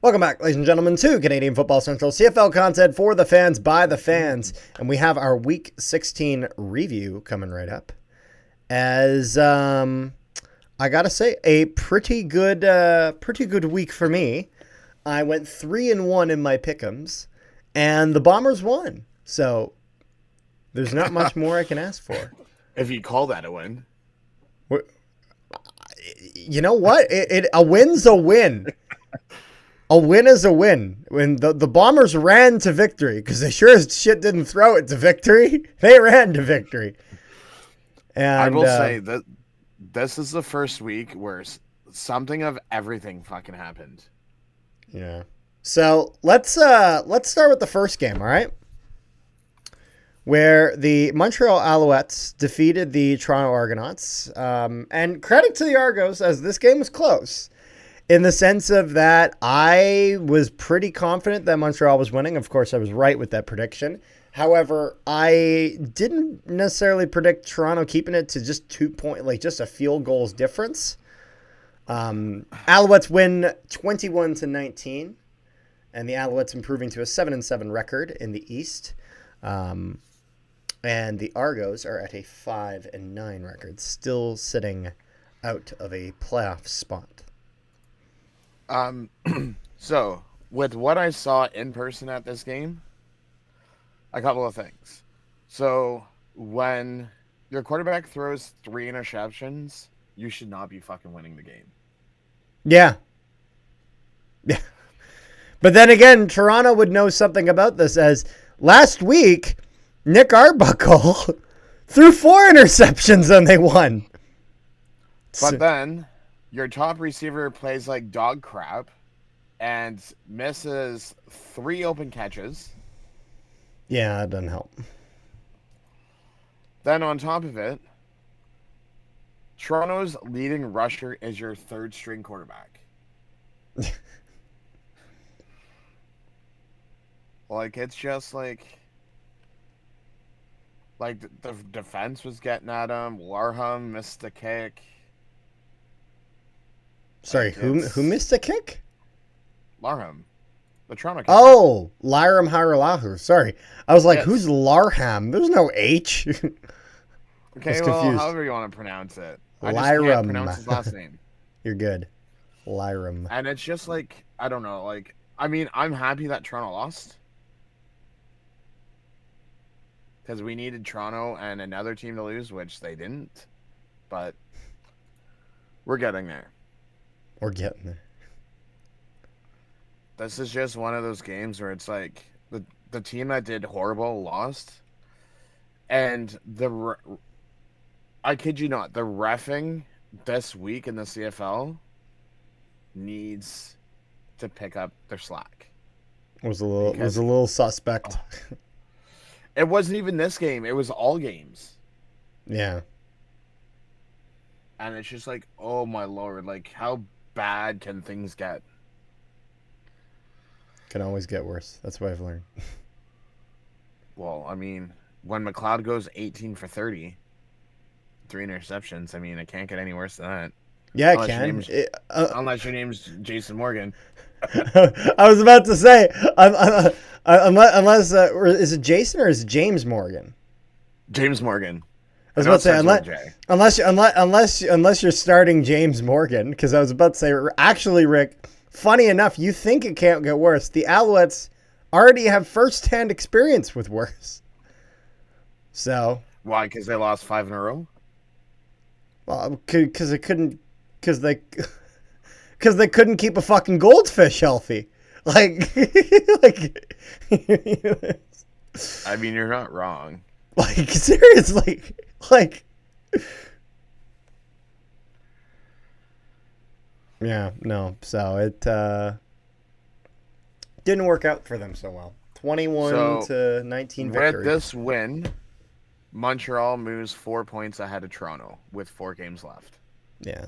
Welcome back, ladies and gentlemen, to Canadian Football Central, CFL content for the fans, by the fans. And we have our Week 16 review coming right up. As, I gotta say, a pretty good week for me. I went 3-1 in my pick'ems, and the Bombers won. So, there's not much more I can ask for. If you call that a win. You know what? A win's a win. A win is a win. When the Bombers ran to victory, because they sure as shit didn't throw it to victory, they ran to victory. And I will say that this is the first week where something of everything fucking happened. Yeah. So let's start with the first game, all right? Where the Montreal Alouettes defeated the Toronto Argonauts. And credit to the Argos, as this game was close. In the sense of that, I was pretty confident that Montreal was winning. Of course, I was right with that prediction. However, I didn't necessarily predict Toronto keeping it to just 2 points, like just a field goals difference. Alouettes win 21-19, and the Alouettes improving to a 7-7 record in the East. And the Argos are at a 5-9 record, still sitting out of a playoff spot. So, with what I saw in person at this game, a couple of things. So, when your quarterback throws 3 interceptions, you should not be fucking winning the game. Yeah. Yeah. But then again, Toronto would know something about this, as last week, Nick Arbuckle threw 4 interceptions and they won. But then your top receiver plays like dog crap and misses 3 open catches. Yeah, that doesn't help. Then on top of it, Toronto's leading rusher is your 3rd string quarterback. Like, it's just like the defense was getting at him. Larham missed the kick. Sorry, who missed a kick? Larham. The Toronto kick. Oh, Lyram Haralahu. Sorry. I was like, Yes. Who's Larham? There's no H. Okay, well, confused. however you want to pronounce it. I just can't Lyram. pronounce his last name. You're good. Lyram. And it's just like, I don't know. Like, I mean, I'm happy that Toronto lost. Because we needed Toronto and another team to lose, which they didn't. But we're getting there. We're getting there. This is just one of those games where it's like the team that did horrible lost. And I kid you not, the reffing this week in the CFL needs to pick up their slack. Was a little suspect. It wasn't even this game. It was all games. Yeah. And it's just like, oh my lord, like how bad can things get? Can always get worse. That's what I've learned. Well, I mean, when McLeod goes 18 for 30, 3 interceptions, I mean, it can't get any worse than that. Yeah, Unless it can. Unless your name's Jason Morgan. I was about to say, unless is it Jason or is it James Morgan? James Morgan. I was about to say, unless you're starting James Morgan, because I was about to say, actually, Rick, funny enough, you think it can't get worse. The Alouettes already have first-hand experience with worse. So why? Because they lost 5 in a row? Well, because they couldn't keep a fucking goldfish healthy. Like, I mean, you're not wrong. Like, seriously, like, yeah, no. So it didn't work out for them so well. 21-19 victory. With this win, Montreal moves 4 points ahead of Toronto with 4 games left. Yeah.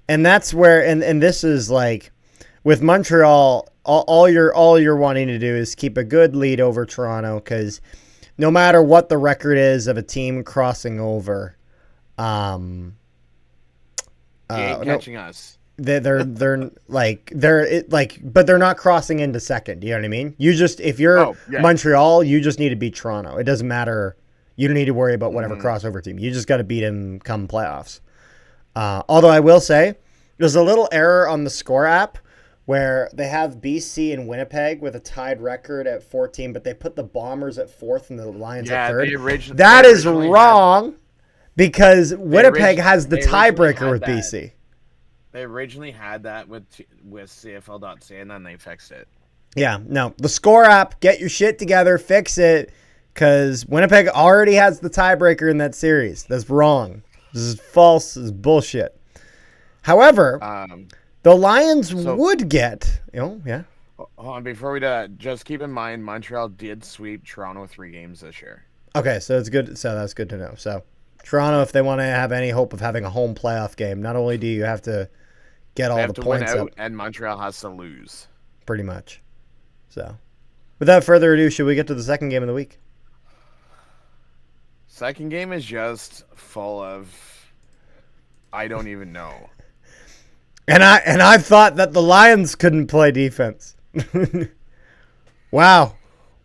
And that's where, and this is like, with Montreal, all you're wanting to do is keep a good lead over Toronto, because no matter what the record is of a team crossing over, He ain't catching us. But they're not crossing into second. You know what I mean? If you're Montreal, you just need to beat Toronto. It doesn't matter. You don't need to worry about whatever crossover team. You just got to beat him come playoffs. Although I will say, there's a little error on the score app where they have BC and Winnipeg with a tied record at 14, but they put the Bombers at 4th and the Lions at 3rd. That is wrong because Winnipeg has the tiebreaker with BC. They originally had that with CFL.ca, and then they fixed it. Yeah, no. The score app, get your shit together, fix it, because Winnipeg already has the tiebreaker in that series. That's wrong. This is false. This is bullshit. However, the Lions would get, yeah. Hold on, before we do that, just keep in mind Montreal did sweep Toronto 3 games this year. Okay, so it's good. So that's good to know. So Toronto, if they want to have any hope of having a home playoff game, not only do you have to get all the points up, and Montreal has to lose. Pretty much. So, without further ado, should we get to the second game of the week? Second game is just full of I don't even know. And I thought that the Lions couldn't play defense. Wow.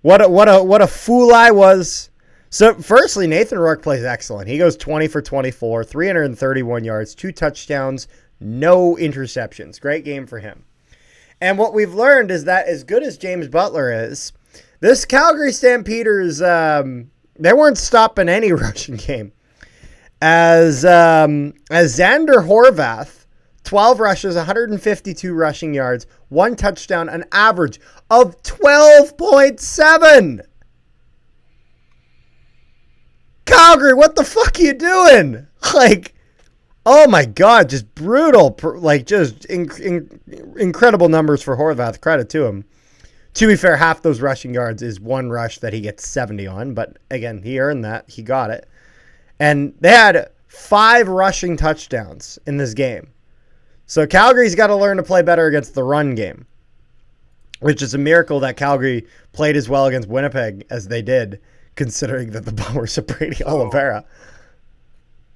What a fool I was. So, firstly, Nathan Rourke plays excellent. He goes 20 for 24, 331 yards, 2 touchdowns, no interceptions. Great game for him. And what we've learned is that as good as James Butler is, this Calgary Stampeders, they weren't stopping any rushing game. As Xander Horvath, 12 rushes, 152 rushing yards, 1 touchdown, an average of 12.7. Calgary, what the fuck are you doing? Oh my God, just brutal. Just incredible numbers for Horvath. Credit to him. To be fair, half those rushing yards is 1 rush that he gets 70 on. But again, he earned that. He got it. And they had 5 rushing touchdowns in this game. So Calgary's got to learn to play better against the run game, which is a miracle that Calgary played as well against Winnipeg as they did, considering that the Bombers are Brady Oliveira.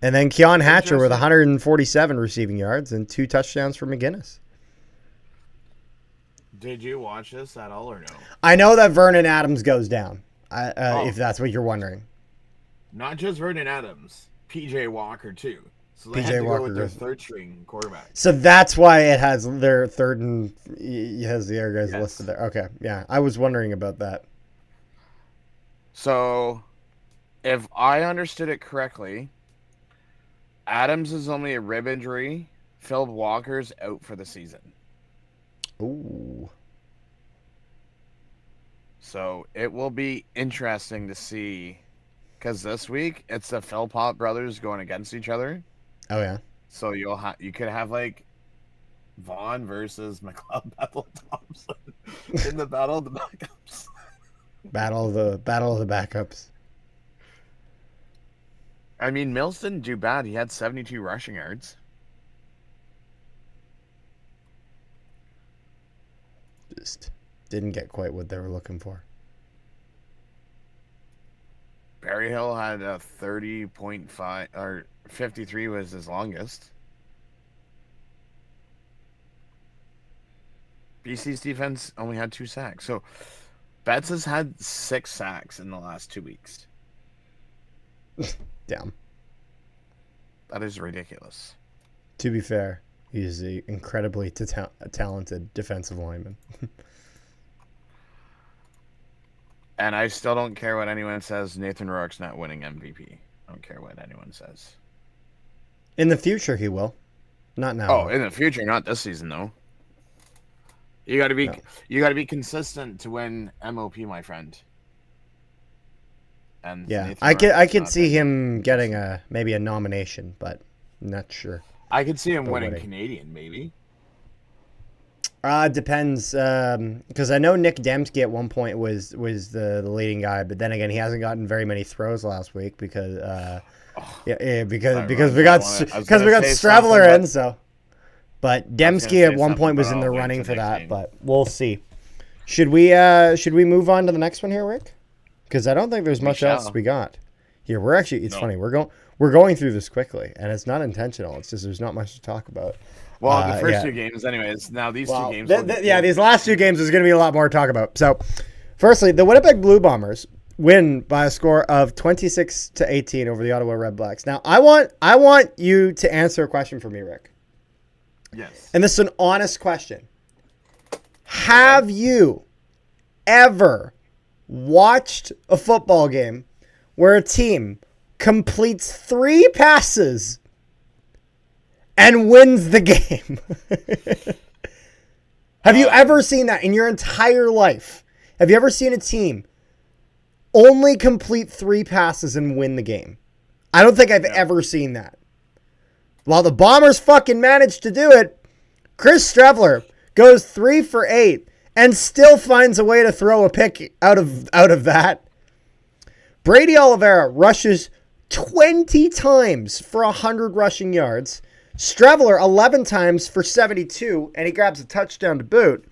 And then Keon Hatcher with 147 receiving yards and 2 touchdowns for McGinnis. Did you watch this at all or no? I know that Vernon Adams goes down, if that's what you're wondering. Not just Vernon Adams, PJ Walker too. So they PJ had to Walker go with their third-string quarterback. So that's why it has their third and it has the other guys listed there. Okay, yeah, I was wondering about that. So, if I understood it correctly, Adams is only a rib injury. Phil Walker's out for the season. Ooh. So it will be interesting to see, because this week it's the Philpott brothers going against each other. Oh yeah. So you could have Vaughn versus McLeod Bethel Thompson in the battle of the backups. Battle of the backups. I mean, Mills didn't do bad. He had 72 rushing yards. Just didn't get quite what they were looking for. Berryhill had a 30.5 or 53 was his longest. BC's defense only had 2 sacks. So Betts has had 6 sacks in the last 2 weeks. Damn. That is ridiculous. To be fair, he's an incredibly talented defensive lineman. And I still don't care what anyone says. Nathan Rourke's not winning MVP. I don't care what anyone says. In the future, he will. Not now. Oh, in the future, not this season though. You got to be you got to be consistent to win MOP, my friend. And yeah, I could see him getting maybe a nomination, but I'm not sure. I could see him winning Canadian, maybe. Depends, because I know Nick Dembski at one point was the leading guy, but then again, he hasn't gotten very many throws last week because because we got Straveler in, so. But Dembski at one point was in the running for that, but we'll see. Should we move on to the next one here, Rick? Because I don't think there's much else we got. Here, we're actually, it's funny. We're going through this quickly, and it's not intentional. It's just there's not much to talk about. Well, the first two games, anyways. Now these two games. These last two games is going to be a lot more to talk about. So, firstly, the Winnipeg Blue Bombers win by a score of 26-18 over the Ottawa Red Blacks. Now, I want you to answer a question for me, Rick. Yes. And this is an honest question. Have you ever watched a football game where a team completes 3 passes and wins the game? Have you ever seen that in your entire life? Have you ever seen a team only complete 3 passes and win the game? I don't think I've ever seen that. While the Bombers fucking managed to do it, Chris Streveler goes 3 for 8 and still finds a way to throw a pick out of that. Brady Oliveira rushes 20 times for 100 rushing yards. Streveler 11 times for 72, and he grabs a touchdown to boot.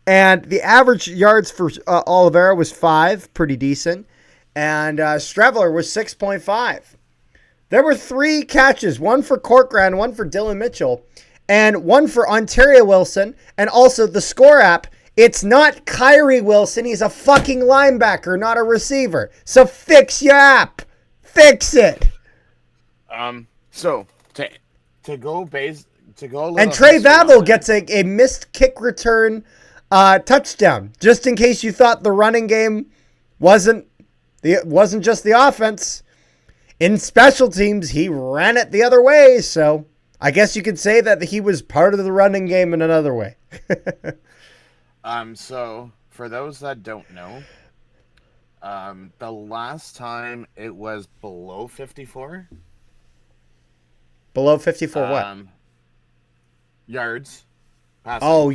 And the average yards for Oliveira was 5, pretty decent. And Streveler was 6.5. There were 3 catches, one for Corcoran, one for Dylan Mitchell, and one for Ontario Wilson. And also the score app, it's not Kyrie Wilson. He's a fucking linebacker, not a receiver. So fix your app. Fix it. So to go a little. And Trey Vavel gets a missed kick return touchdown. Just in case you thought the running game wasn't just the offense. In special teams, he ran it the other way. So I guess you could say that he was part of the running game in another way. So for those that don't know, the last time it was below 54. Below 54 what? Yards. Passing.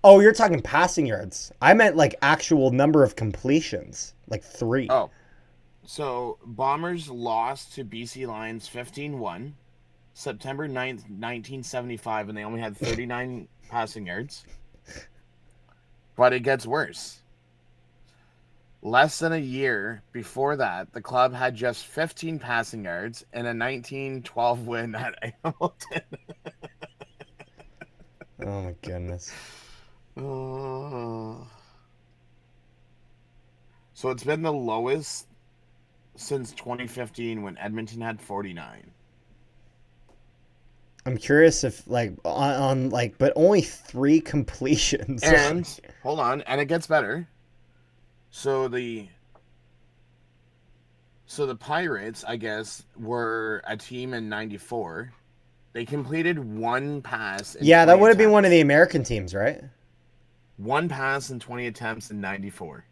You're talking passing yards. I meant like actual number of completions, like 3. Oh. So Bombers lost to BC Lions 15-1, September 9th, 1975, and they only had 39 passing yards. But it gets worse. Less than a year before that, the club had just 15 passing yards in a 1912 win at Hamilton. Oh my goodness. So it's been the lowest since 2015 when Edmonton had 49. I'm curious if on but only 3 completions. And hold on, and it gets better. So the Pirates, I guess, were a team in 94. They completed 1 pass. That would have been one of the American teams, right? 1 pass in 20 attempts in 94.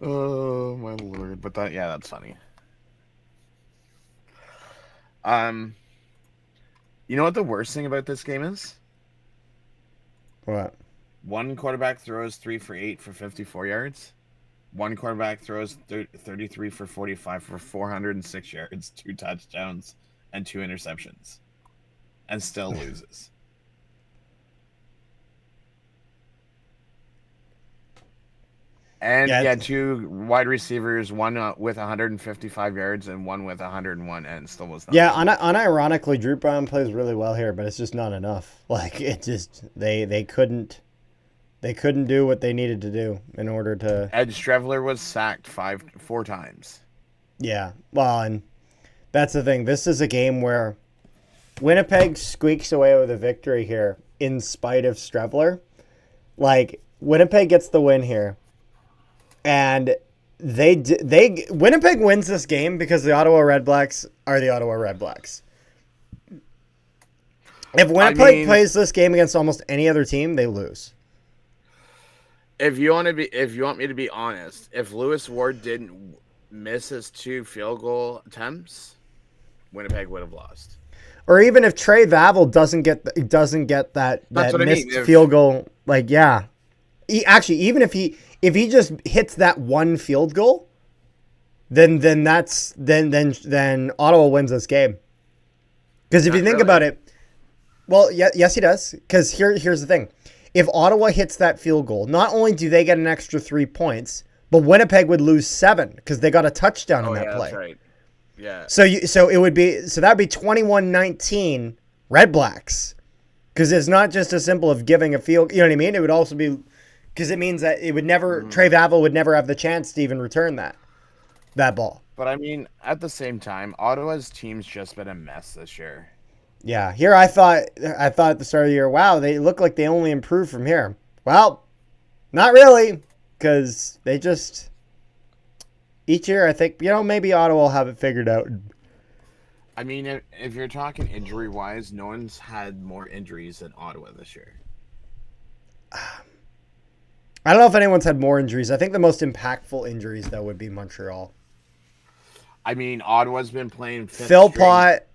Oh my lord! But that's funny. You know what the worst thing about this game is? What? One quarterback throws 3 for 8 for 54 yards. One quarterback throws 33 for 45 for 406 yards, 2 touchdowns, and 2 interceptions, and still loses. And 2 wide receivers, one with 155 yards and one with 101, and still was not. Yeah, unironically, Drew Brown plays really well here, but it's just not enough. Like it just they couldn't do what they needed to do in order to. Ed Streveler was sacked 4 times. Yeah, well, and that's the thing. This is a game where Winnipeg squeaks away with a victory here in spite of Streveler. Like Winnipeg gets the win here. And Winnipeg wins this game because the Ottawa Red Blacks are the Ottawa Red Blacks. If Winnipeg plays this game against almost any other team, they lose. If you want me to be honest, if Lewis Ward didn't miss his 2 field goal attempts, Winnipeg would have lost. Or even if Trey Vavel doesn't get that missed field goal, even if he just hits that 1 field goal, then Ottawa wins this game. Because if you think about it, well, yes, he does. Because here's the thing: if Ottawa hits that field goal, not only do they get an extra 3 points, but Winnipeg would lose 7 because they got a touchdown in that play. That's right. Yeah. So it would be that'd be 21-19 Red Blacks, because it's not just as simple of giving a field. You know what I mean? It would also be because it means that it would never Trey Vavel would never have the chance to even return that ball. But I mean, at the same time, Ottawa's team's just been a mess this year. Yeah, here I thought at the start of the year, wow, they look like they only improved from here. Well, not really, because they just each year I think maybe Ottawa will have it figured out. I mean, if you're talking injury wise, no one's had more injuries than Ottawa this year. I don't know if anyone's had more injuries. I think the most impactful injuries though would be Montreal. I mean, Ottawa's been playing Philpott,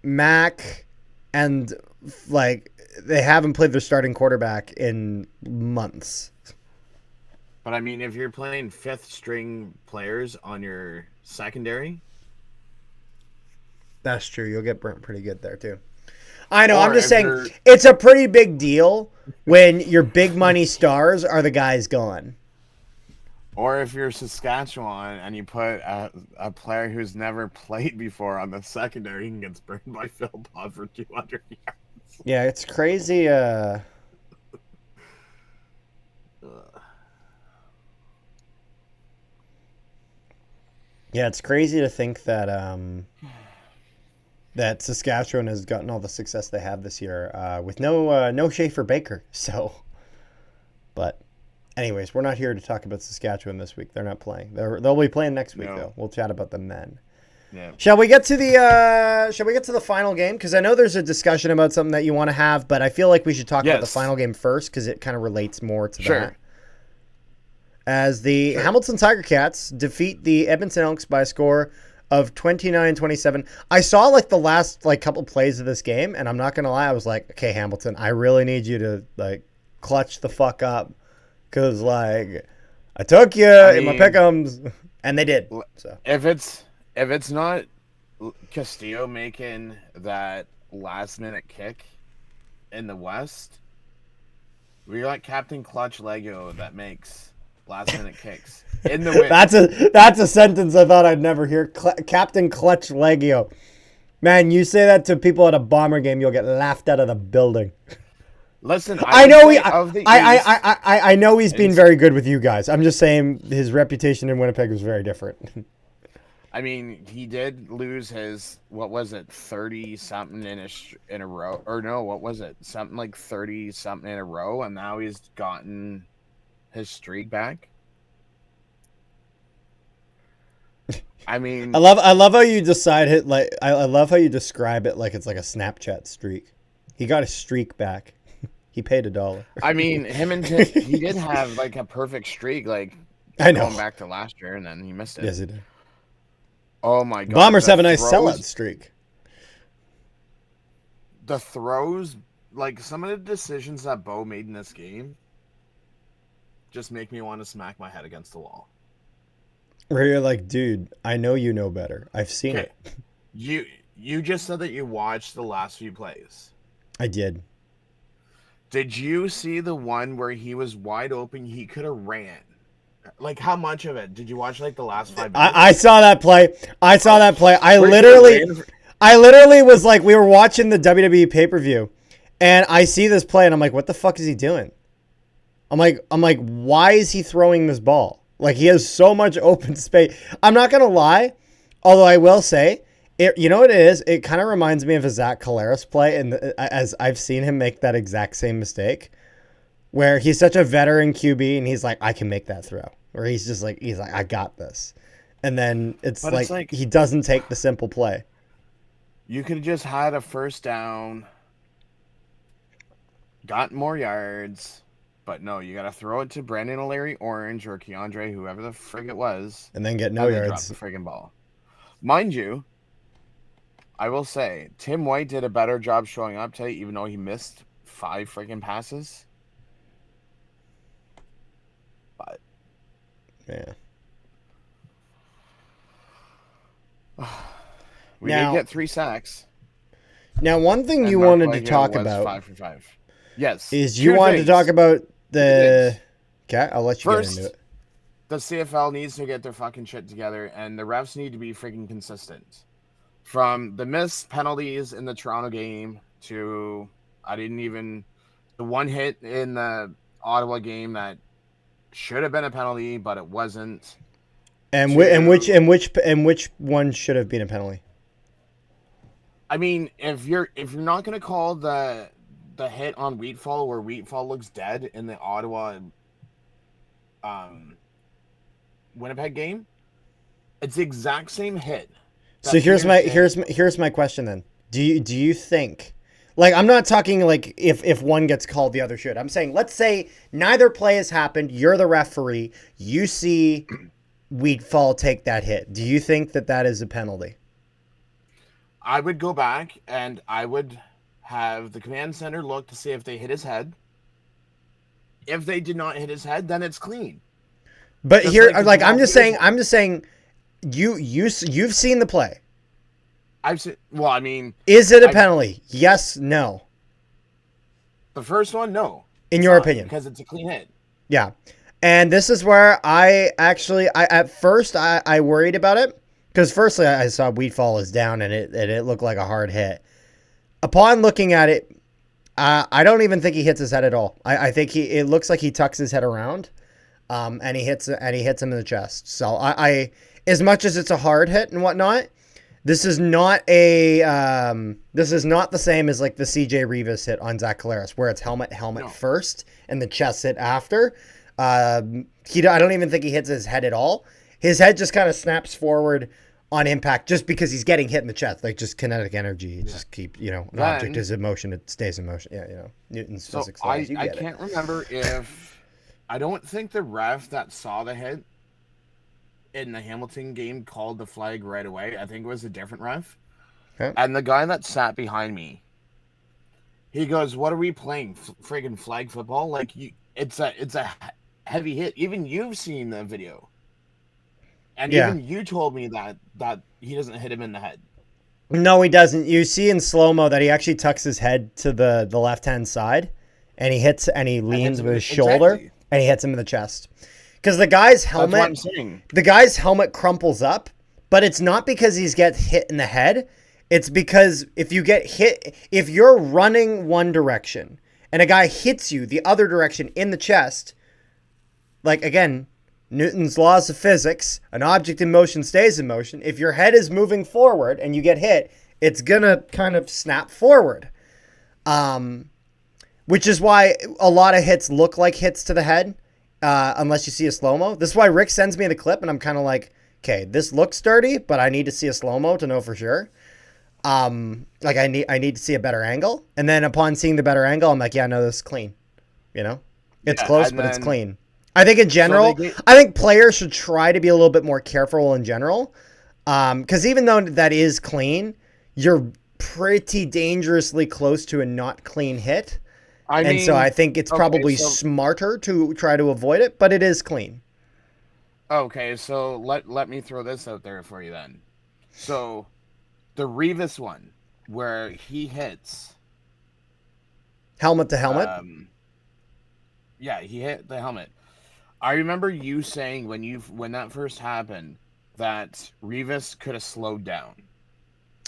Mac, and they haven't played their starting quarterback in months. But I mean, if you're playing 5th string players on your secondary, that's true. You'll get burnt pretty good there too. I know. Or I'm just saying it's a pretty big deal when your big money stars are the guys gone. Or if you're Saskatchewan and you put a player who's never played before on the secondary and gets burned by Philpott for 200 yards. Yeah, it's crazy. Yeah, it's crazy to think that that Saskatchewan has gotten all the success they have this year with no Schaefer Baker. So, but anyways, we're not here to talk about Saskatchewan this week. They're not playing. They'll be playing next week though. We'll chat about them then. Yeah. Shall we get to the final game? Because I know there's a discussion about something that you want to have, but I feel like we should talk about the final game first because it kind of relates more to that. As the Hamilton Tiger Cats defeat the Edmonton Elks by a score of 29-27. I saw the last couple plays of this game, and I'm not gonna lie, I was like, okay, Hamilton, I really need you to clutch the fuck up, because I took you in my pick'ems, and they did. So if it's not Castillo making that last minute kick in the West, we got Captain Clutch Lego that makes last minute kicks in the win. That's a sentence I thought I'd never hear. Captain Clutch Legio. Man, you say that to people at a Bomber game, you'll get laughed out of the building. Listen, I know he's been very good with you guys. I'm just saying his reputation in Winnipeg was very different. I mean, he did lose his 30-something in a row, or no, what was it? Something like 30-something in a row, and now he's gotten his streak back. I mean, I love how you decide it. I love how you describe it like it's like a Snapchat streak. He got his streak back. He paid $1. I mean, he did have a perfect streak, I know, going back to last year, and then he missed it. Yes, he did. Oh my god! Bombers have a nice sellout streak. The throws, some of the decisions that Bo made in this game, just make me want to smack my head against the wall. Where you're like, dude, I know you know better. I've seen it. You just said that you watched the last few plays. I did. Did you see the one where he was wide open? He could have ran. How much of it? Did you watch the last 5 minutes? I saw that play. I literally was like, we were watching the WWE pay-per-view, and I see this play, and I'm like, what the fuck is he doing? I'm like, why is he throwing this ball? He has so much open space. I'm not gonna lie, although I will say, you know what it is? It kind of reminds me of a Zach Collaros play, and as I've seen him make that exact same mistake, where he's such a veteran QB, and he's like, I can make that throw. Or he's just like, I got this. And then it's like he doesn't take the simple play. You could have just had a first down, gotten more yards, but no, you got to throw it to Brandon O'Leary Orange or Keandre, whoever the frig it was. And then get no yards. Drop the friggin' ball. Mind you, I will say, Tim White did a better job showing up today, even though he missed 5 friggin' passes. But yeah. We did get 3 sacks. Now, one thing you wanted to talk about 5 for 5. Yes. Is you wanted to talk about the... Okay, I'll let you get into it. the CFL needs to get their fucking shit together, and the refs need to be freaking consistent. From the missed penalties in the Toronto game to the one hit in the Ottawa game that should have been a penalty, but it wasn't. And To which one should have been a penalty? I mean, if you're not gonna call the hit on Wheatfall where Wheatfall looks dead in the Ottawa Winnipeg game, it's the exact same hit. So here's my question then. Do you think, like, I'm not talking like if one gets called the other should. I'm saying let's say neither play has happened. You're the referee. You see Wheatfall take that hit. Do you think that is a penalty? I would go back and I would have the command center look to see if they hit his head. If they did not hit his head, then it's clean. But just here, like I'm just saying, you've seen the play. I've seen. Well, I mean, is it a penalty? Yes, no. The first one, no. In your opinion, because it's a clean hit. Yeah, and this is where I at first worried about it because firstly I saw Wheatfall is down and it looked like a hard hit. Upon looking at it, I don't even think he hits his head at all. I think it looks like he tucks his head around. And he hits him in the chest. So I as much as it's a hard hit and whatnot, this is not the same as like the CJ Rivas hit on Zach Collaros, where it's helmet first and the chest hit after. I don't even think he hits his head at all. His head just kind of snaps forward on impact just because he's getting hit in the chest, like just kinetic energy. Just keep, an object is in motion, it stays in motion. Yeah, Newton's physics. I can't remember if. I don't think the ref that saw the hit in the Hamilton game called the flag right away. I think it was a different ref. Okay. And the guy that sat behind me, he goes, "What are we playing? Friggin' flag football? Like it's a heavy hit. Even you've seen the video, and even you told me that he doesn't hit him in the head." No, he doesn't. You see in slow-mo that he actually tucks his head to the left-hand side, and he leans with his shoulder. Exactly. And he hits him in the chest. Because the guy's helmet crumples up, but it's not because he gets hit in the head. It's because if you're running one direction and a guy hits you the other direction in the chest, like again, Newton's laws of physics, an object in motion stays in motion. If your head is moving forward and you get hit, it's gonna kind of snap forward. Which is why a lot of hits look like hits to the head, unless you see a slow-mo. This is why Rick sends me the clip, and I'm kind of like, okay, this looks dirty, but I need to see a slow-mo to know for sure. Like I need to see a better angle, and then upon seeing the better angle, I'm like, yeah, no, this is clean. It's close, but it's clean. I think in general, I think players should try to be a little bit more careful in general, because even though that is clean, you're pretty dangerously close to a not clean hit. So I think it's probably smarter to try to avoid it, but it is clean. Okay, so let me throw this out there for you then. So the Rivas one, where he hits helmet to helmet. Yeah, he hit the helmet. I remember you saying when that first happened that Rivas could have slowed down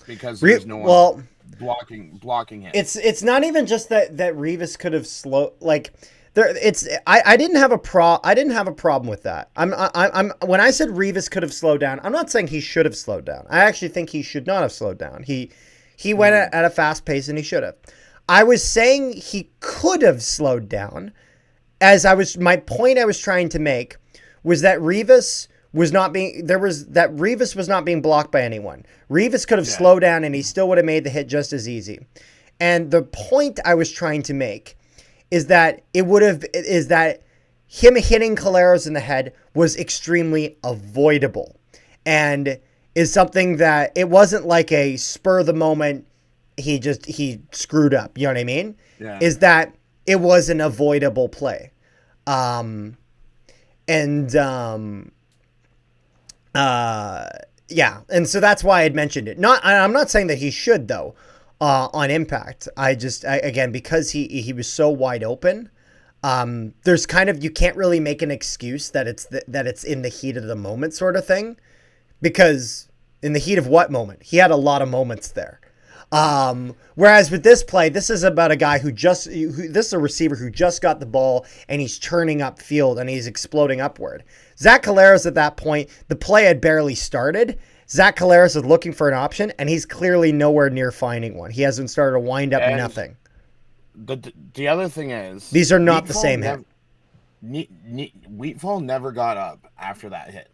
because there's no one blocking him. It's not even just that Rivas could have slowed, like there. I didn't have a problem with that. I'm when I said Rivas could have slowed down, I'm not saying he should have slowed down. I actually think he should not have slowed down. He went at a fast pace and he should have. I was saying he could have slowed down. My point I was trying to make was that Rivas was not being blocked by anyone. Rivas could have slowed down and he still would have made the hit just as easy. And the point I was trying to make is that him hitting Collaros in the head was extremely avoidable, and is something that it wasn't like a spur of the moment. He screwed up. You know what I mean? Yeah. Is that it was an avoidable play. Yeah. And so that's why I'd mentioned it. I'm not saying that he should though, on impact. Again, because he was so wide open, there's kind of, you can't really make an excuse that it's in the heat of the moment sort of thing, because in the heat of what moment? He had a lot of moments there. Whereas with this play, this is about a guy this is a receiver who just got the ball and he's turning up field and he's exploding upward. Zach Collaros at that point, the play had barely started. Zach Collaros is looking for an option and he's clearly nowhere near finding one. He hasn't started a wind up, And nothing. the other thing is, These are not the same hit. Wheatfall never got up after that hit.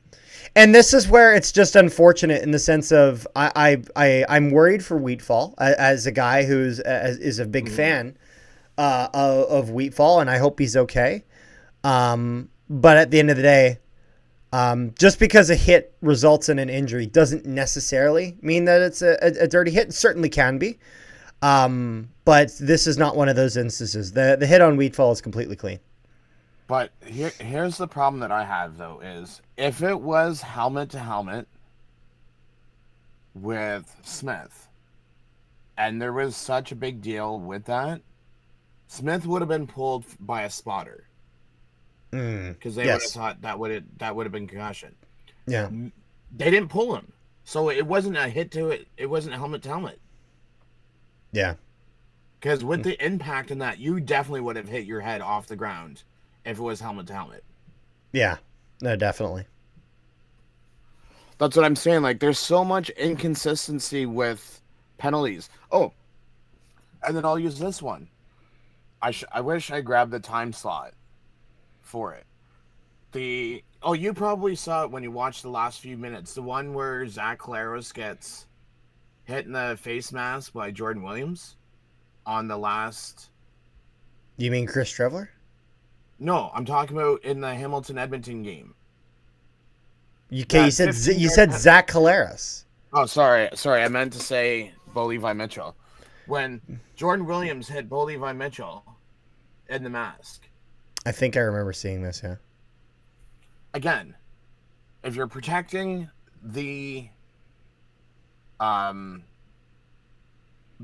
And this is where it's just unfortunate in the sense of I'm worried for Wheatfall as a guy who's is a big fan of Wheatfall, and I hope he's okay. But at the end of the day, just because a hit results in an injury doesn't necessarily mean that it's a dirty hit. It certainly can be. But this is not one of those instances. The hit on Wheatfall is completely clean. But here's the problem that I have, though, is if it was helmet to helmet with Smith, and there was such a big deal with that, Smith would have been pulled by a spotter. Because they would have thought that would have been concussion. Yeah. They didn't pull him. So it wasn't a hit to it. It wasn't helmet to helmet. Yeah. Because with the impact in that, you definitely would have hit your head off the ground if it was helmet to helmet. Yeah. No, definitely. That's what I'm saying. Like, there's so much inconsistency with penalties. Oh, and then I'll use this one. I wish I grabbed the time slot for it. You probably saw it when you watched the last few minutes. The one where Zach Collaros gets hit in the face mask by Jordan Williams on the last. You mean Chris Trevler? No, I'm talking about in the Hamilton-Edmonton game. You said Zach Collaros. Oh, sorry. I meant to say Bo Levi Mitchell. When Jordan Williams hit Bo Levi Mitchell in the mask. I think I remember seeing this, yeah. Again, if you're protecting the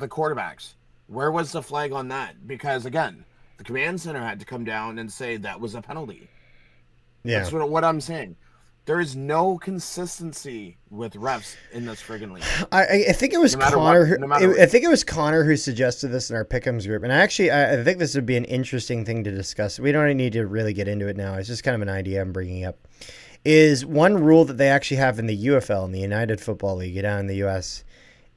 quarterbacks, where was the flag on that? Because, again, the command center had to come down and say that was a penalty. Yeah. That's what I'm saying. There is no consistency with refs in this friggin' league. I think it was Connor. I think it was Connor who suggested this in our Pick'ems group, and actually, I think this would be an interesting thing to discuss. We don't need to really get into it now. It's just kind of an idea I'm bringing up. Is one rule that they actually have in the UFL, in the United Football League down in the US,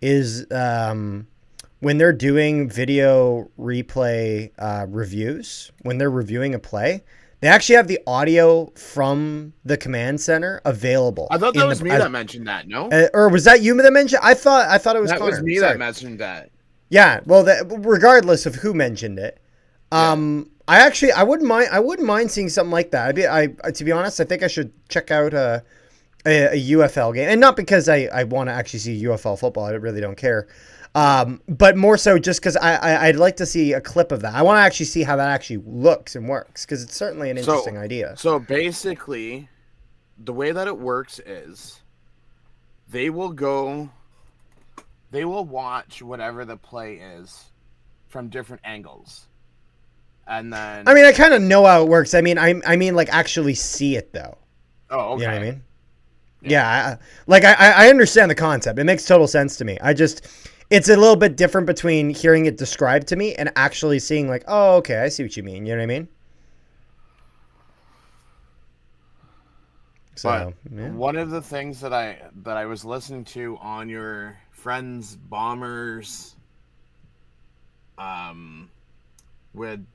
is when they're doing video replay reviews, when they're reviewing a play, they actually have the audio from the command center available. I thought that was me that mentioned that, no? Or was that you that mentioned? I thought it was Connor. That was me that mentioned that. Yeah, well, regardless of who mentioned it, I wouldn't mind seeing something like that. To be honest, I think I should check out a UFL game, and not because I want to actually see UFL football. I really don't care. But more so just because I'd like to see a clip of that. I want to actually see how that actually looks and works, because it's certainly an interesting idea. So basically, the way that it works is they will watch whatever the play is from different angles. And then I kind of know how it works. I mean like actually see it though. Oh, okay. You know what I mean? Yeah, I understand the concept. It makes total sense to me. It's a little bit different between hearing it described to me and actually seeing like, oh, okay, I see what you mean. You know what I mean? So, yeah. One of the things that I was listening to on your friends Bombers, with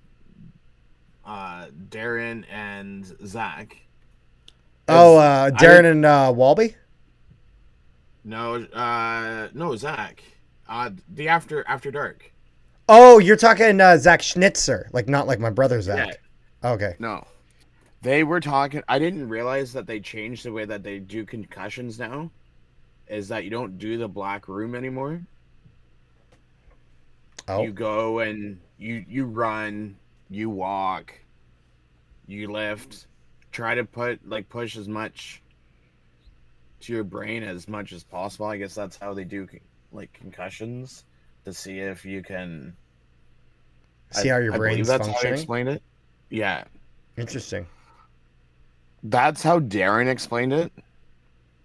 Darren and Zach. Darren and Walby? No, Zach. The After Dark. Oh, you're talking Zach Schnitzer, not like my brother Zach. Yeah. Okay. No. They were talking. I didn't realize that they changed the way that they do concussions now. Is that you don't do the black room anymore. Oh. You go and you run, you walk, you lift, try to push as much to your brain as much as possible. I guess that's how they do concussions, to see if you can see how your brain's functioning. That's how I explained it. Yeah. Interesting. That's how Darren explained it,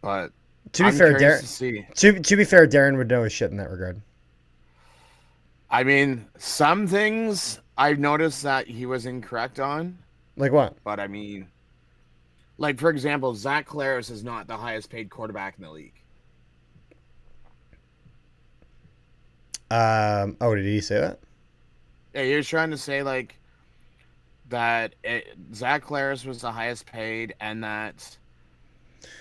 but To be I'm fair, curious Darren. to see. To be fair, Darren would know his shit in that regard. I mean, some things I've noticed that he was incorrect on, Like what? but I mean, like for example, Zach Claris is not the highest paid quarterback in the league. Oh, did he say that? Yeah, he was trying to say like that Zach Claris was the highest paid, and that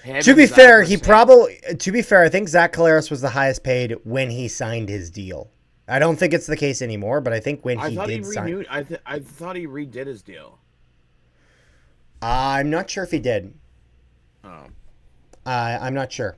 him To and be Zach fair, were he saying. probably. To be fair, I think Zach Collaros was the highest paid when he signed his deal. I don't think it's the case anymore, but I think when I he thought he did sign, renewed. I thought he redid his deal. I'm not sure if he did. Oh. I'm not sure.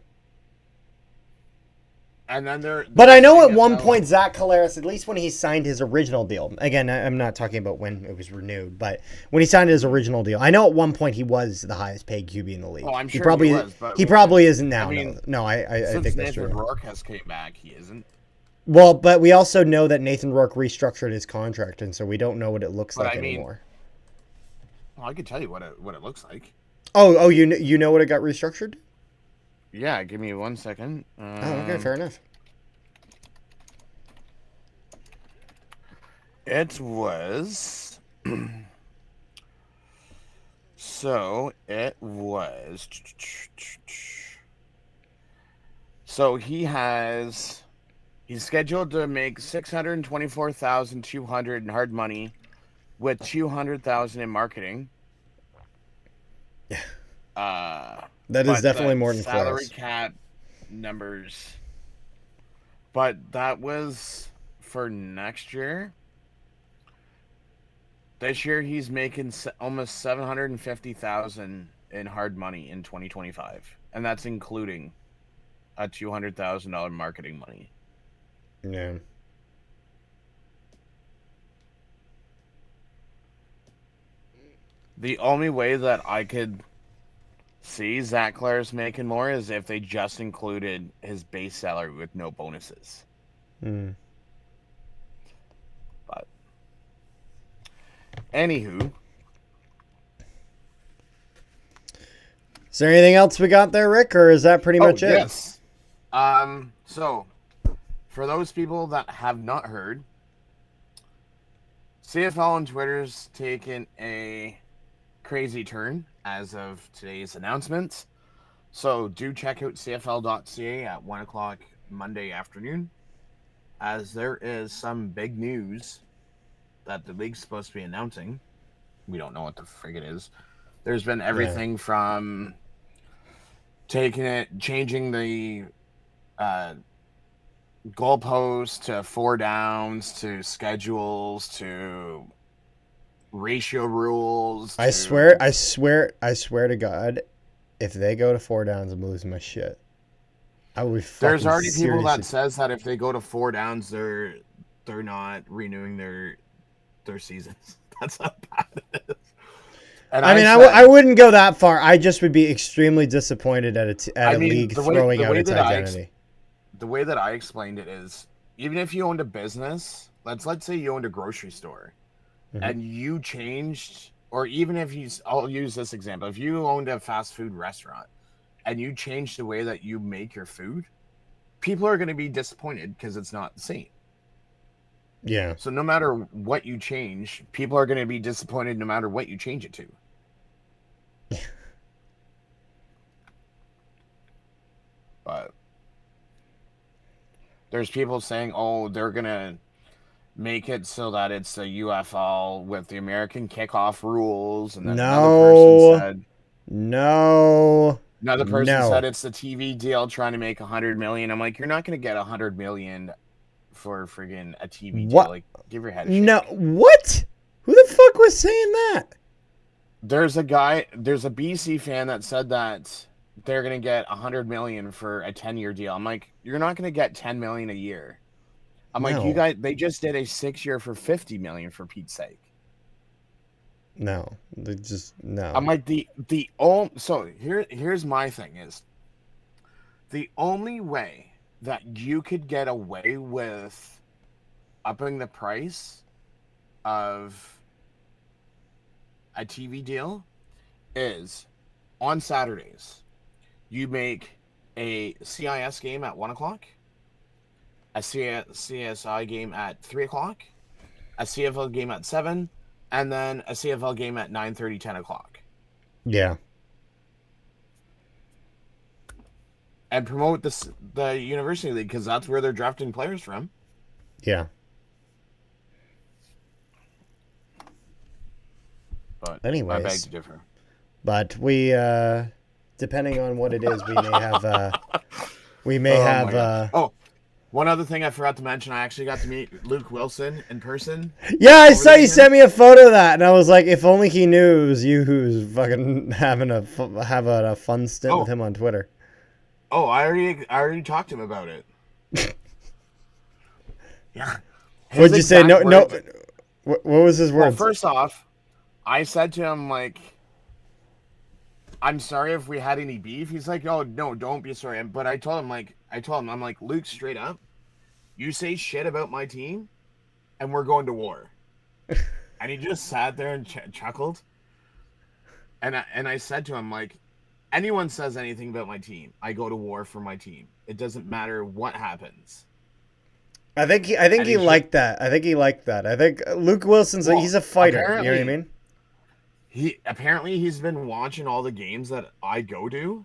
And then But they're I know saying at as one how. point Zach Collaros, at least when he signed his original deal, again, I'm not talking about when it was renewed, but when he signed his original deal, I know at one point he was the highest paid QB in the Oh, league. I'm sure he was, but He probably isn't I now. No, mean, no, I since think that's Nathan true. Rourke has came back, he isn't. Well, but we also know that Nathan Rourke restructured his contract, and so we don't know what it looks But like I mean, anymore. well, I could tell you what it looks like. Oh, you know what it got restructured? Yeah, give me 1 second. Oh, okay, fair enough. It was. So it was. So he's scheduled to make 624,200 in hard money with 200,000 in marketing. Yeah, Uh, that is but definitely the more than salary Claris. cap numbers. But that was for next year. This year he's making almost 750,000 in hard money in 2025, and that's including a $200,000 marketing money. Yeah. The only way that I could see Zach Claris making more is if they just included his base salary with no bonuses. Mm. But anywho, Is there anything else we got there, Rick, or is that pretty oh much it? yes. So for those people that have not heard, CFL on Twitter's taken a crazy turn as of today's announcement. So do check out CFL.ca at 1 o'clock Monday afternoon, as there is some big news that the league's supposed to be announcing. We don't know what the frig it is. There's been Yeah. everything from changing the uh, goalposts to 4 downs to schedules to ratio rules I to. swear, I swear to God, if they go to 4 downs, I'm losing my shit. I would be There's fucking already people that seriously. says that if they go to 4 downs, they're not renewing their seasons. That's how bad it is. And I I mean, said, I wouldn't go that far. I just would be extremely disappointed at I a mean, league throwing the out way its that identity. the way that I explained it is, even if you owned a business, let's say you owned a grocery store, Mm-hmm. and you changed, or even if I'll use this example, if you owned a fast food restaurant and you changed the way that you make your food, people are going to be disappointed because it's not the same. Yeah. So no matter what you change, people are going to be disappointed no matter what you change it to. But there's people saying, "Oh, they're going to make it so that it's a UFL with the American kickoff rules," and then No. No. another person No. said it's the TV deal trying to make 100 million. I'm like, you're not going to get 100 million for friggin' a TV deal. What? Like, give your head a No. shake. What? Who the fuck was saying that? There's a BC fan that said that they're gonna get 100 million for a 10-year deal. I'm like, you're not gonna get 10 million a year. I'm like, you No. guys, they just did a 6-year for 50 million for Pete's sake. No. They just I'm no. like so here's my thing is the only way that you could get away with upping the price of a TV deal is on Saturdays, you make a CIS game at 1 o'clock, a CSI game at 3 o'clock, a CFL game at 7, and then a CFL game at 9:30, 10 o'clock. Yeah. And promote the University League, because that's where they're drafting players from. Yeah. But anyways, I beg to differ. But we, depending on what it is, we may have. Oh, one other thing I forgot to mention. I actually got to meet Luke Wilson in person. Yeah, I saw you sent me a photo of that, and I was like, if only he knew it was you who's fucking having a fun stint with him on Twitter. Oh, I already talked to him about it. Yeah. What'd you say? No. What was his words? Well, first off, I said to him, like, I'm sorry if we had any beef. He's like, oh, no, don't be sorry. But I told him, I'm like, Luke, straight up, you say shit about my team, and we're going to war. And he just sat there and chuckled. And I said to him, like, anyone says anything about my team, I go to war for my team. It doesn't matter what happens. I think he liked that. I think he liked that. I think Luke Wilson's he's a fighter. You know what I mean? He's been watching all the games that I go to,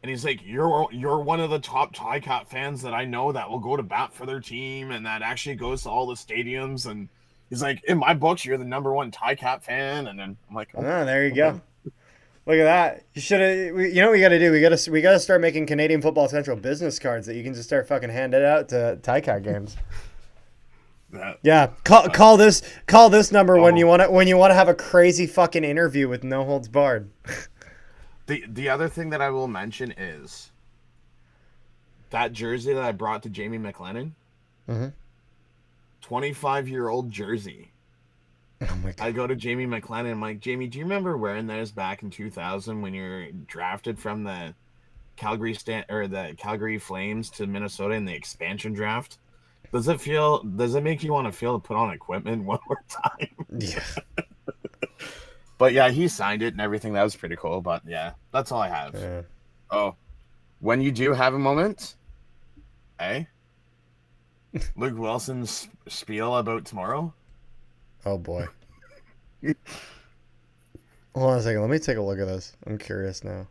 and he's like, you're one of the top Ticat fans that I know that will go to bat for their team and that actually goes to all the stadiums. And he's like, in my books, you're the number one Ticat fan. And then I'm like, oh, there you go. Look at that. You should have. You know what we got to do? We got to start making Canadian Football Central business cards that you can just start fucking handing out to Ticat games. Yeah, call this number when you want to have a crazy fucking interview with no holds barred. The other thing that I will mention is that jersey that I brought to Jamie McLennan. 25-year-old jersey. Oh my God. I go to Jamie McLennan. I'm like, Jamie, do you remember wearing those back in 2000 when you're drafted from the Calgary Flames to Minnesota in the expansion draft? Does it make you want to feel to put on equipment one more time? Yeah. But yeah, he signed it and everything. That was pretty cool. But yeah, that's all I have. Yeah. Oh, when you do have a moment, Luke Wilson's spiel about tomorrow. Oh boy. Hold on a second. Let me take a look at this. I'm curious now.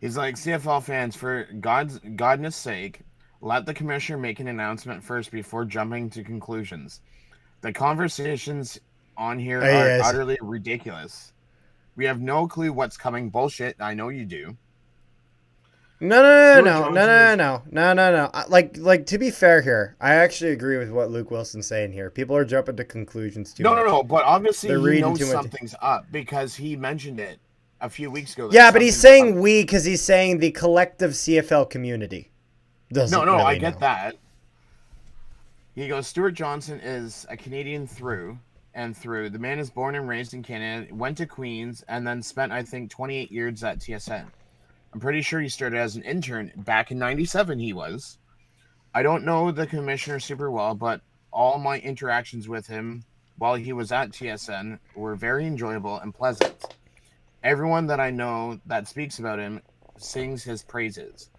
He's like, CFL fans, for Godness sake, let the commissioner make an announcement first before jumping to conclusions. The conversations on here are utterly ridiculous. We have no clue what's coming. Bullshit. I know you do. No. Like to be fair here, I actually agree with what Luke Wilson's saying here. People are jumping to conclusions too much. No. But obviously he knows something's up because he mentioned it a few weeks ago. Yeah, but he's saying we because he's saying the collective CFL community. No, really I get that. He goes, Stuart Johnson is a Canadian through and through. The man is born and raised in Canada, went to Queens, and then spent, I think, 28 years at TSN. I'm pretty sure he started as an intern back in 97 he was. I don't know the commissioner super well, but all my interactions with him while he was at TSN were very enjoyable and pleasant. Everyone that I know that speaks about him sings his praises.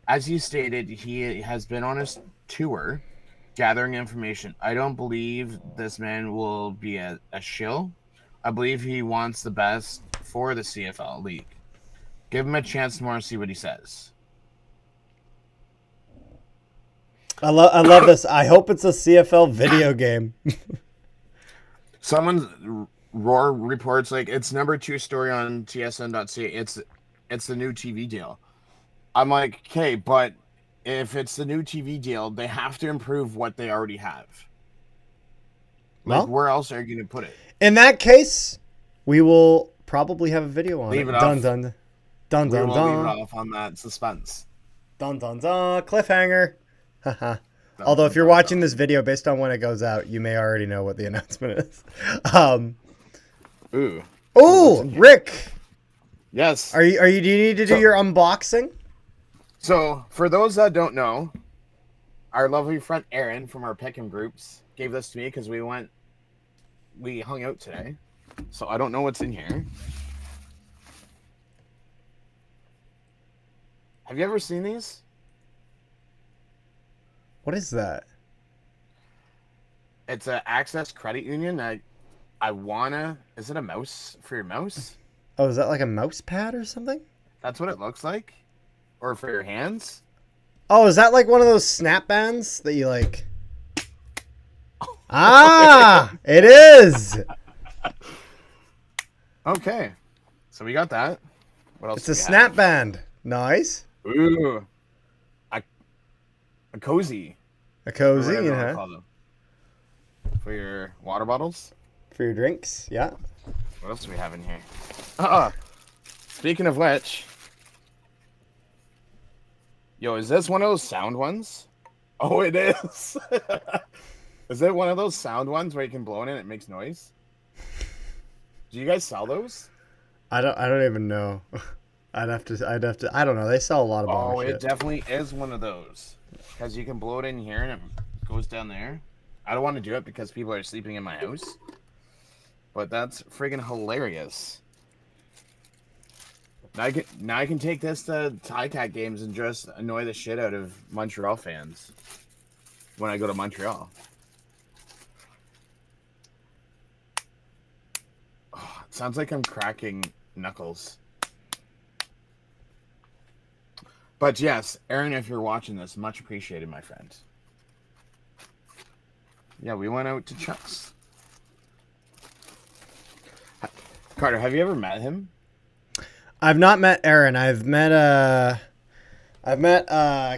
As he stated, he has been on his tour gathering information. I don't believe this man will be a shill. I believe he wants the best for the CFL league. Give him a chance tomorrow and see what he says. I love this. I hope it's a CFL video game. Someone Roar reports like it's number 2 story on tsn.ca. It's the new TV deal. I'm like, okay, but if it's the new TV deal, they have to improve what they already have. Like, where else are you going to put it? In that case, we will probably have a video on Leave it. it off. Dun. Leave it off on that suspense. Dun. Cliffhanger. Haha. Although if you're watching this video based on when it goes out, you may already know what the announcement is. Ooh, Rick. Yes. Do you need to do your unboxing? So, for those that don't know, our lovely friend Aaron from our Pick'em groups gave this to me because we went we hung out today, so I don't know what's in here. Have you ever seen these? What is that? It's a Access Credit Union. I wanna. Is it a mouse for your mouse? Oh, is that like a mouse pad or something? That's what it looks like, or for your hands. Oh, is that like one of those snap bands that you like? Ah, it is. Okay, so we got that. What else It's do a we snap have? band. Nice. Ooh, a, a cozy, A or cozy, whatever you you want to know, call them, for your water bottles. for your drinks. Yeah. What else do we have in here? Speaking of which, yo, is this one of those sound ones? Oh, it is. Is it one of those sound ones where you can blow in it and it makes noise? Do you guys sell those? I don't even know. I'd have to. I don't know. They sell a lot of bomber Oh, it shit. definitely is one of those. Because you can blow it in here and it goes down there. I don't want to do it because people are sleeping in my house. But that's friggin' hilarious. Now I can take this to Cat games and just annoy the shit out of Montreal fans when I go to Montreal. Oh, it sounds like I'm cracking knuckles. But yes, Aaron, if you're watching this, much appreciated, my friend. Yeah, we went out to Chuck's. Carter, have you ever met him? I've not met Aaron. I've met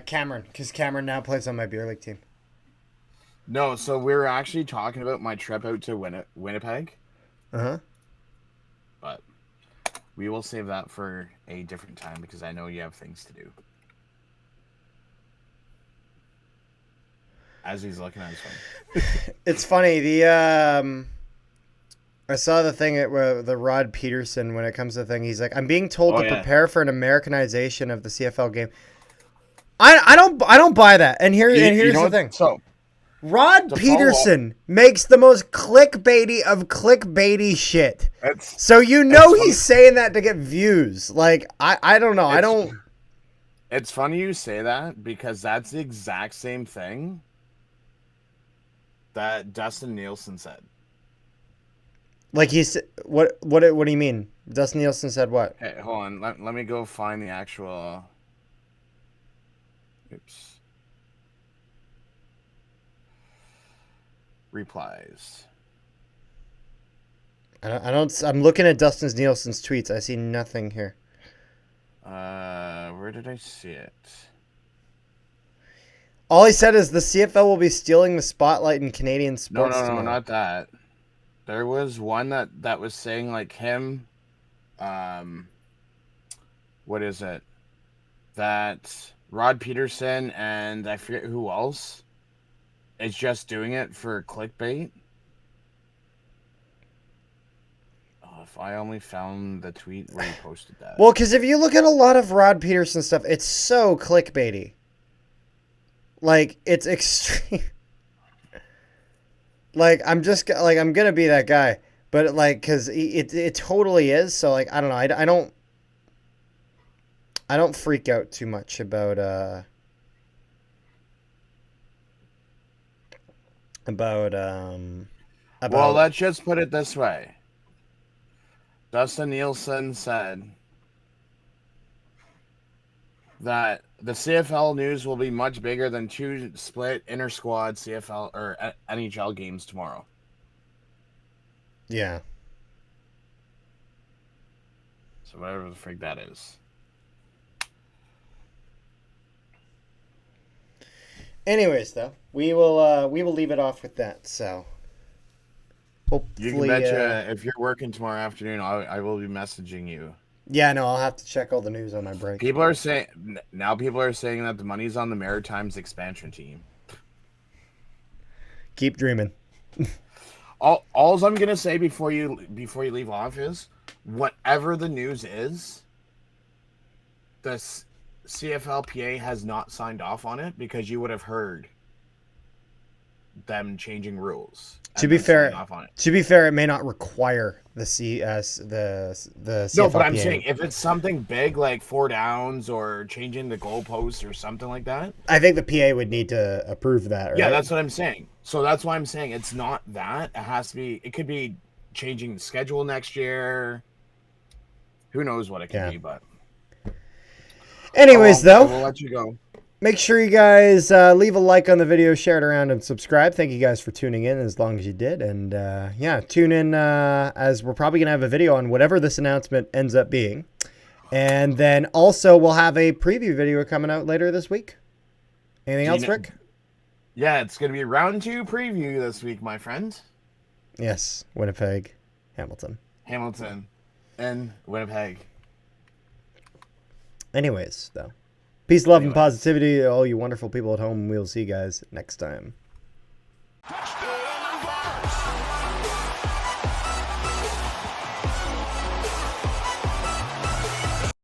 Cameron, because Cameron now plays on my beer league team. No, so we were actually talking about my trip out to Winnipeg, Uh-huh. but we will save that for a different time because I know you have things to do. As he's looking at his phone. It's funny. I saw the thing where the Rod Peterson, when it comes to the thing, he's like, I'm being told to prepare for an Americanization of the CFL game. I don't buy that. And here's the thing. So Rod Peterson makes the most clickbaity of clickbaity shit. So he's saying that to get views. Like, I don't know. It's funny you say that because that's the exact same thing that Dustin Nielsen said. Like, what do you mean? Dustin Nielsen said what? Hey, hold on. Let me go find the actual. Oops. Replies. I'm looking at Dustin Nielsen's tweets. I see nothing here. Where did I see it? All he said is the CFL will be stealing the spotlight in Canadian sports. No, not that. There was one that was saying like him. What is it? That Rod Peterson and I forget who else is just doing it for clickbait. Oh, if I only found the tweet where he posted that. Well, because if you look at a lot of Rod Peterson stuff, it's so clickbaity. Like, it's extreme. Like, I'm gonna be that guy, but like, because it totally is. So like, I don't know. I don't freak out too much about Well, let's just put it this way. Dustin Nielsen said that the CFL news will be much bigger than 2 split inter-squad CFL or NHL games tomorrow. Yeah. So whatever the frig that is. Anyways, though, we will leave it off with that. So hopefully, you can betcha if you're working tomorrow afternoon, I will be messaging you. Yeah, no, I'll have to check all the news on my break. People are saying that the money's on the Maritimes expansion team. Keep dreaming. All I'm gonna say before you leave off is whatever the news is, the CFLPA has not signed off on it because you would have heard them changing rules. To be fair, it may not require the CFLPA. No, but I'm saying if it's something big like 4 downs or changing the goalposts or something like that, I think the PA would need to approve that. Right? Yeah, that's what I'm saying. So that's why I'm saying it's not that. It has to be. It could be changing the schedule next year. Who knows what it could be, but. Anyways, though, we'll let you go. Make sure you guys leave a like on the video, share it around, and subscribe. Thank you guys for tuning in as long as you did. And yeah, tune in as we're probably going to have a video on whatever this announcement ends up being. And then also we'll have a preview video coming out later this week. Anything else, Rick? Yeah, it's going to be round 2 preview this week, my friend. Yes, Winnipeg, Hamilton, and Winnipeg. Anyways, though. Peace, love, and positivity to all you wonderful people at home. We'll see you guys next time.